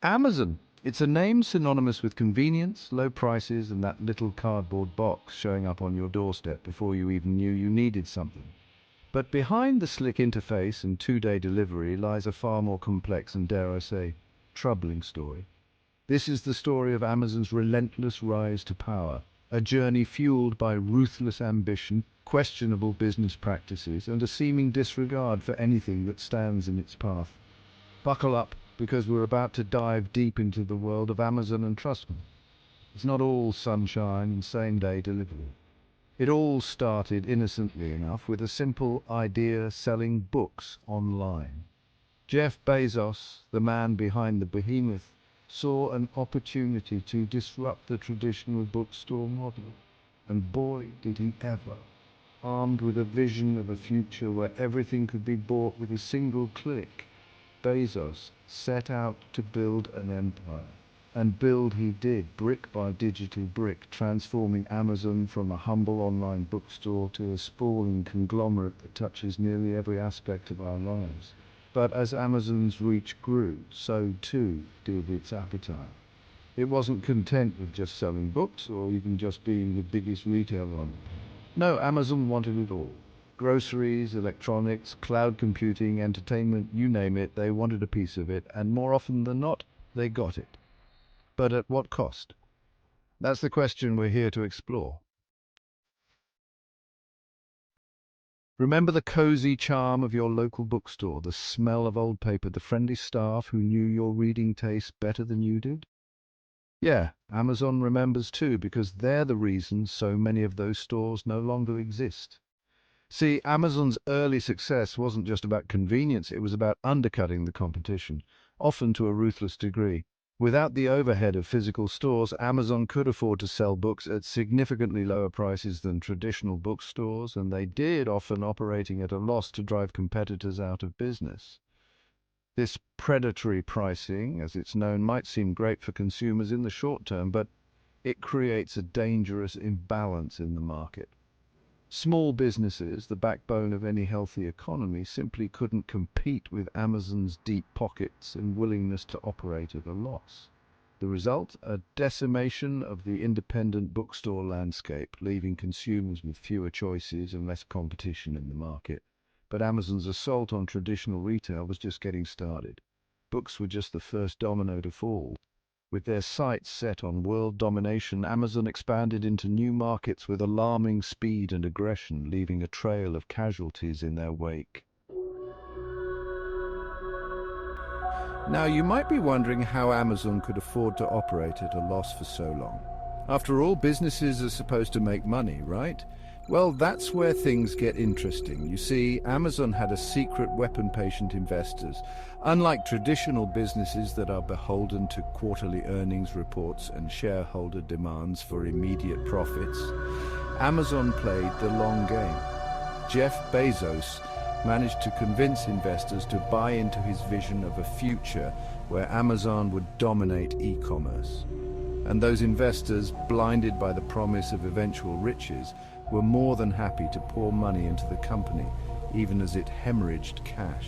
Amazon. It's a name synonymous with convenience, low prices, and that little cardboard box showing up on your doorstep before you even knew you needed something. But behind the slick interface and two-day delivery lies a far more complex and, dare I say, troubling story. This is the story of Amazon's relentless rise to power, a journey fueled by ruthless ambition, questionable business practices, and a seeming disregard for anything that stands in its path. Buckle up, because we're about to dive deep into the world of Amazon, and trust me, it's not all sunshine and same-day delivery. It all started, innocently enough, with a simple idea: selling books online. Jeff Bezos, the man behind the behemoth, saw an opportunity to disrupt the traditional bookstore model. And boy, did he ever. Armed with a vision of a future where everything could be bought with a single click, Bezos set out to build an empire. And build he did, brick by digital brick, transforming Amazon from a humble online bookstore to a sprawling conglomerate that touches nearly every aspect of our lives. But as Amazon's reach grew, so too did its appetite. It wasn't content with just selling books or even just being the biggest retailer on it. No, Amazon wanted it all. Groceries, electronics, cloud computing, entertainment, you name it, they wanted a piece of it, and more often than not, they got it. But at what cost? That's the question we're here to explore. Remember the cozy charm of your local bookstore, the smell of old paper, the friendly staff who knew your reading taste better than you did? Yeah, Amazon remembers too, because they're the reason so many of those stores no longer exist. See, Amazon's early success wasn't just about convenience, it was about undercutting the competition, often to a ruthless degree. Without the overhead of physical stores, Amazon could afford to sell books at significantly lower prices than traditional bookstores, and they did, often operating at a loss to drive competitors out of business. This predatory pricing, as it's known, might seem great for consumers in the short term, but it creates a dangerous imbalance in the market. Small businesses, the backbone of any healthy economy, simply couldn't compete with Amazon's deep pockets and willingness to operate at a loss. The result? A decimation of the independent bookstore landscape, leaving consumers with fewer choices and less competition in the market. But Amazon's assault on traditional retail was just getting started. Books were just the first domino to fall. With their sights set on world domination, Amazon expanded into new markets with alarming speed and aggression, leaving a trail of casualties in their wake. Now, you might be wondering how Amazon could afford to operate at a loss for so long. After all, businesses are supposed to make money, right? Well, that's where things get interesting. You see, Amazon had a secret weapon: patient investors. Unlike traditional businesses that are beholden to quarterly earnings reports and shareholder demands for immediate profits, Amazon played the long game. Jeff Bezos managed to convince investors to buy into his vision of a future where Amazon would dominate e-commerce. And those investors, blinded by the promise of eventual riches, were more than happy to pour money into the company, even as it hemorrhaged cash.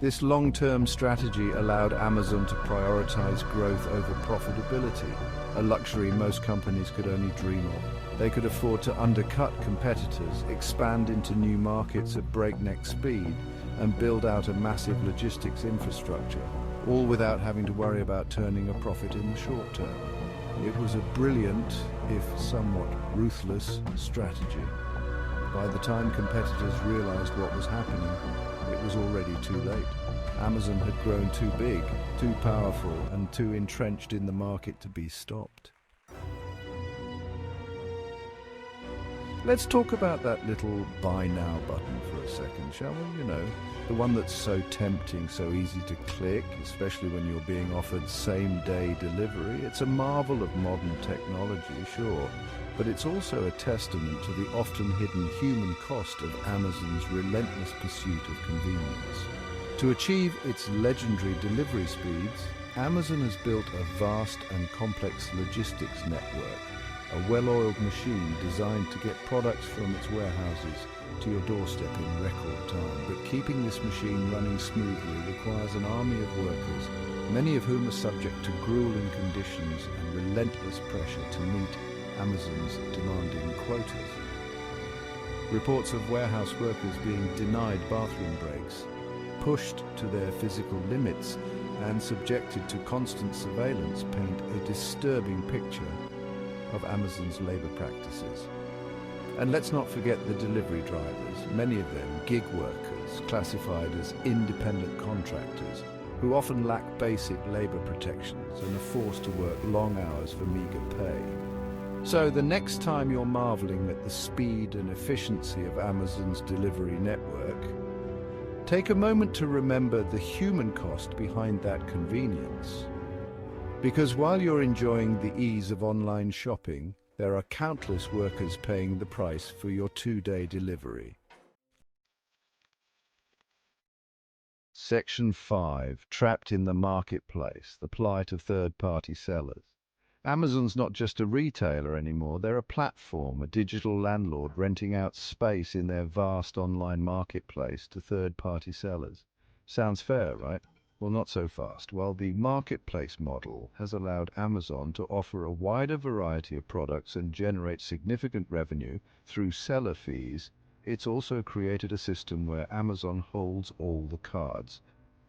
This long-term strategy allowed Amazon to prioritize growth over profitability, a luxury most companies could only dream of. They could afford to undercut competitors, expand into new markets at breakneck speed, and build out a massive logistics infrastructure, all without having to worry about turning a profit in the short term. It was a brilliant, if somewhat ruthless, strategy. By the time competitors realized what was happening, it was already too late. Amazon had grown too big, too powerful, and too entrenched in the market to be stopped. Let's talk about that little buy now button for a second, shall we? You know, the one that's so tempting, so easy to click, especially when you're being offered same-day delivery. It's a marvel of modern technology, sure, but it's also a testament to the often hidden human cost of Amazon's relentless pursuit of convenience. To achieve its legendary delivery speeds, Amazon has built a vast and complex logistics network. a well-oiled machine designed to get products from its warehouses to your doorstep in record time. But keeping this machine running smoothly requires an army of workers, many of whom are subject to grueling conditions and relentless pressure to meet Amazon's demanding quotas. Reports of warehouse workers being denied bathroom breaks, pushed to their physical limits, and subjected to constant surveillance paint a disturbing picture of Amazon's labor practices. And let's not forget the delivery drivers, many of them gig workers, classified as independent contractors, who often lack basic labor protections and are forced to work long hours for meager pay. So the next time you're marveling at the speed and efficiency of Amazon's delivery network, take a moment to remember the human cost behind that convenience. Because while you're enjoying the ease of online shopping, there are countless workers paying the price for your 2-day delivery. Section 5. Trapped in the marketplace, the plight of third-party sellers. Amazon's not just a retailer anymore, they're a platform, a digital landlord renting out space in their vast online marketplace to third-party sellers. Sounds fair, right? Well, not so fast. While the marketplace model has allowed Amazon to offer a wider variety of products and generate significant revenue through seller fees, it's also created a system where Amazon holds all the cards.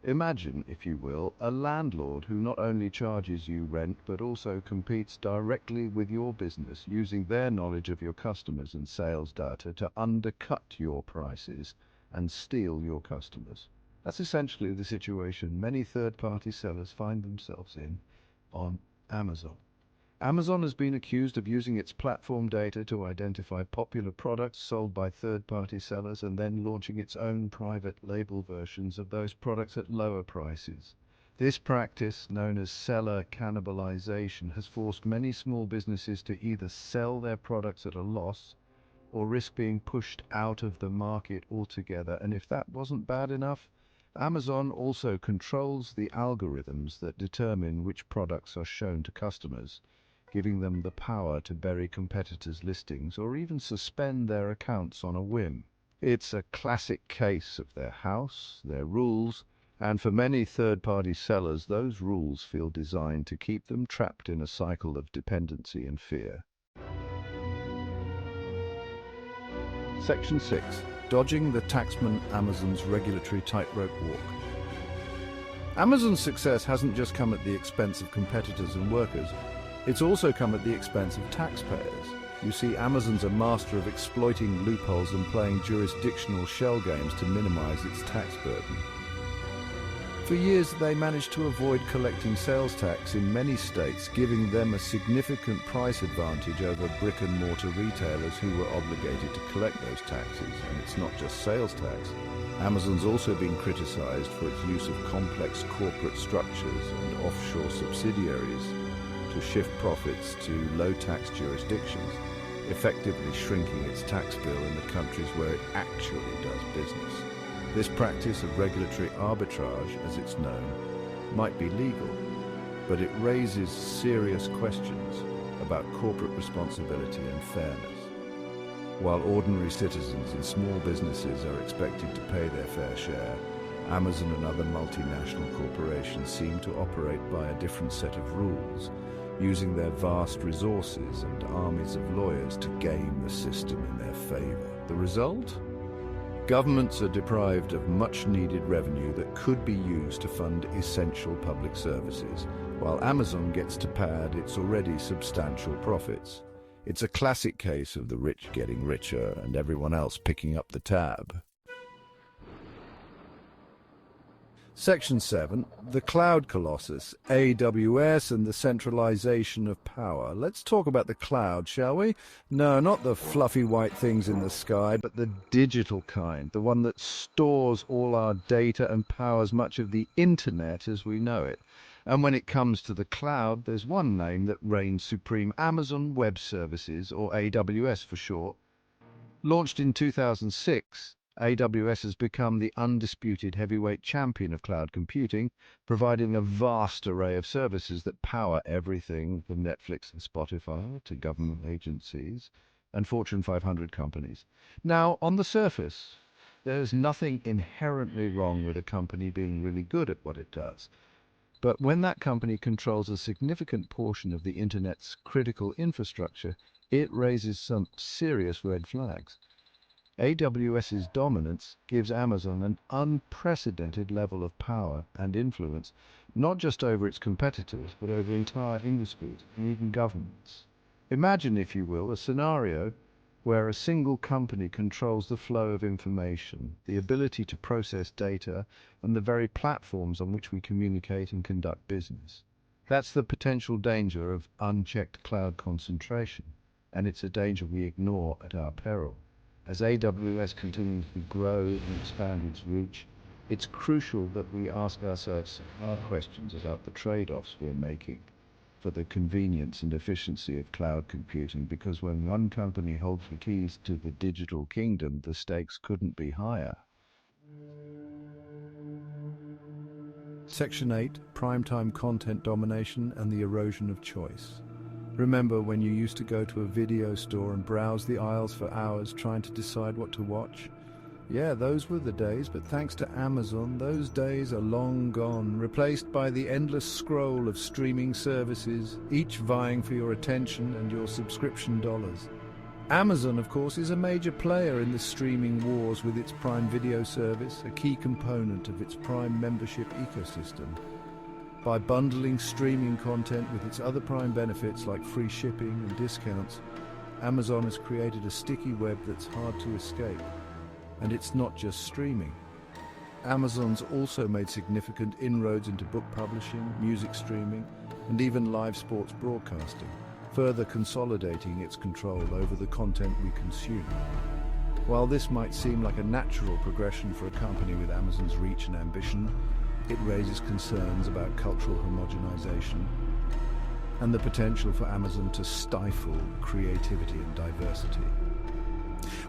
Imagine, if you will, a landlord who not only charges you rent but also competes directly with your business using their knowledge of your customers and sales data to undercut your prices and steal your customers. That's essentially the situation many third-party sellers find themselves in on Amazon. Amazon has been accused of using its platform data to identify popular products sold by third-party sellers and then launching its own private label versions of those products at lower prices. This practice, known as seller cannibalization, has forced many small businesses to either sell their products at a loss or risk being pushed out of the market altogether. And if that wasn't bad enough, Amazon also controls the algorithms that determine which products are shown to customers, giving them the power to bury competitors' listings or even suspend their accounts on a whim. It's a classic case of their house, their rules, and for many third-party sellers, those rules feel designed to keep them trapped in a cycle of dependency and fear. Section 6. Dodging the taxman Amazon's regulatory tightrope walk. Amazon's success hasn't just come at the expense of competitors and workers, it's also come at the expense of taxpayers. You see, Amazon's a master of exploiting loopholes and playing jurisdictional shell games to minimize its tax burden. For years, they managed to avoid collecting sales tax in many states, giving them a significant price advantage over brick-and-mortar retailers who were obligated to collect those taxes. And it's not just sales tax. Amazon's also been criticized for its use of complex corporate structures and offshore subsidiaries to shift profits to low-tax jurisdictions, effectively shrinking its tax bill in the countries where it actually does business. This practice of regulatory arbitrage, as it's known, might be legal, but it raises serious questions about corporate responsibility and fairness. While ordinary citizens and small businesses are expected to pay their fair share, Amazon and other multinational corporations seem to operate by a different set of rules, using their vast resources and armies of lawyers to game the system in their favor. The result? Governments are deprived of much-needed revenue that could be used to fund essential public services, while Amazon gets to pad its already substantial profits. It's a classic case of the rich getting richer and everyone else picking up the tab. Section 7. The Cloud Colossus, AWS and the Centralization of Power. Let's talk about the cloud, shall we? No, not the fluffy white things in the sky, but the digital kind, the one that stores all our data and powers much of the internet as we know it. And when it comes to the cloud, there's one name that reigns supreme: Amazon Web Services, or AWS for short. Launched in 2006, AWS has become the undisputed heavyweight champion of cloud computing, providing a vast array of services that power everything from Netflix and Spotify to government agencies and Fortune 500 companies. Now, on the surface, there's nothing inherently wrong with a company being really good at what it does. But when that company controls a significant portion of the Internet's critical infrastructure, it raises some serious red flags. AWS's dominance gives Amazon an unprecedented level of power and influence, not just over its competitors, but over entire industries and even governments. Imagine, if you will, a scenario where a single company controls the flow of information, the ability to process data, and the very platforms on which we communicate and conduct business. That's the potential danger of unchecked cloud concentration, and it's a danger we ignore at our peril. As AWS continues to grow and expand its reach, it's crucial that we ask ourselves hard questions about the trade-offs we're making for the convenience and efficiency of cloud computing, because when one company holds the keys to the digital kingdom, the stakes couldn't be higher. Section 8, Primetime Content Domination and the Erosion of Choice. Remember when you used to go to a video store and browse the aisles for hours trying to decide what to watch? Yeah, those were the days, but thanks to Amazon, those days are long gone, replaced by the endless scroll of streaming services, each vying for your attention and your subscription dollars. Amazon, of course, is a major player in the streaming wars with its Prime Video service, a key component of its Prime membership ecosystem. By bundling streaming content with its other Prime benefits like free shipping and discounts, Amazon has created a sticky web that's hard to escape. And it's not just streaming. Amazon's also made significant inroads into book publishing, music streaming, and even live sports broadcasting, further consolidating its control over the content we consume. While this might seem like a natural progression for a company with Amazon's reach and ambition, it raises concerns about cultural homogenization and the potential for Amazon to stifle creativity and diversity.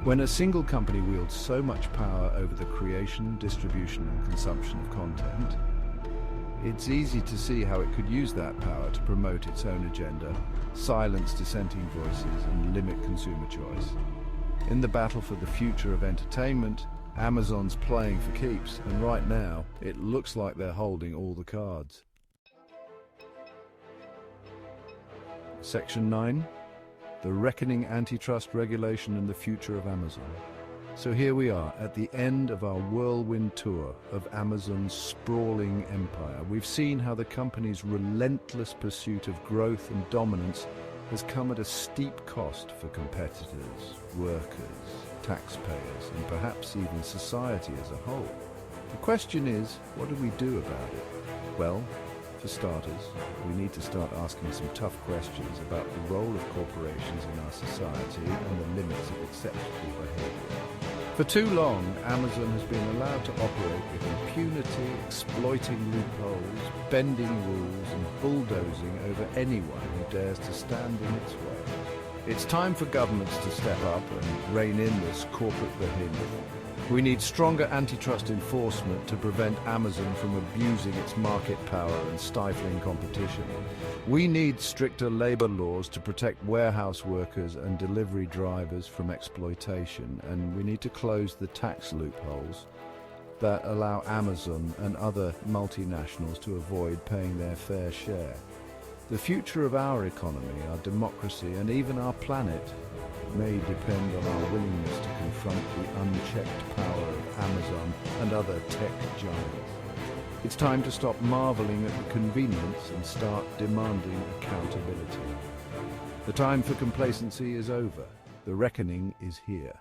When a single company wields so much power over the creation, distribution, and consumption of content, it's easy to see how it could use that power to promote its own agenda, silence dissenting voices, and limit consumer choice. In the battle for the future of entertainment, Amazon's playing for keeps, and right now, it looks like they're holding all the cards. Section 9. The Reckoning Antitrust Regulation and the Future of Amazon. So here we are, at the end of our whirlwind tour of Amazon's sprawling empire. We've seen how the company's relentless pursuit of growth and dominance has come at a steep cost for competitors, workers, taxpayers, and perhaps even society as a whole. The question is, what do we do about it? Well, for starters, we need to start asking some tough questions about the role of corporations in our society and the limits of acceptable behavior. For too long, Amazon has been allowed to operate with impunity, exploiting loopholes, bending rules, and bulldozing over anyone who dares to stand in its way. It's time for governments to step up and rein in this corporate behemoth. We need stronger antitrust enforcement to prevent Amazon from abusing its market power and stifling competition. We need stricter labor laws to protect warehouse workers and delivery drivers from exploitation, and we need to close the tax loopholes that allow Amazon and other multinationals to avoid paying their fair share. The future of our economy, our democracy, and even our planet may depend on our willingness to confront the unchecked power of Amazon and other tech giants. It's time to stop marveling at the convenience and start demanding accountability. The time for complacency is over. The reckoning is here.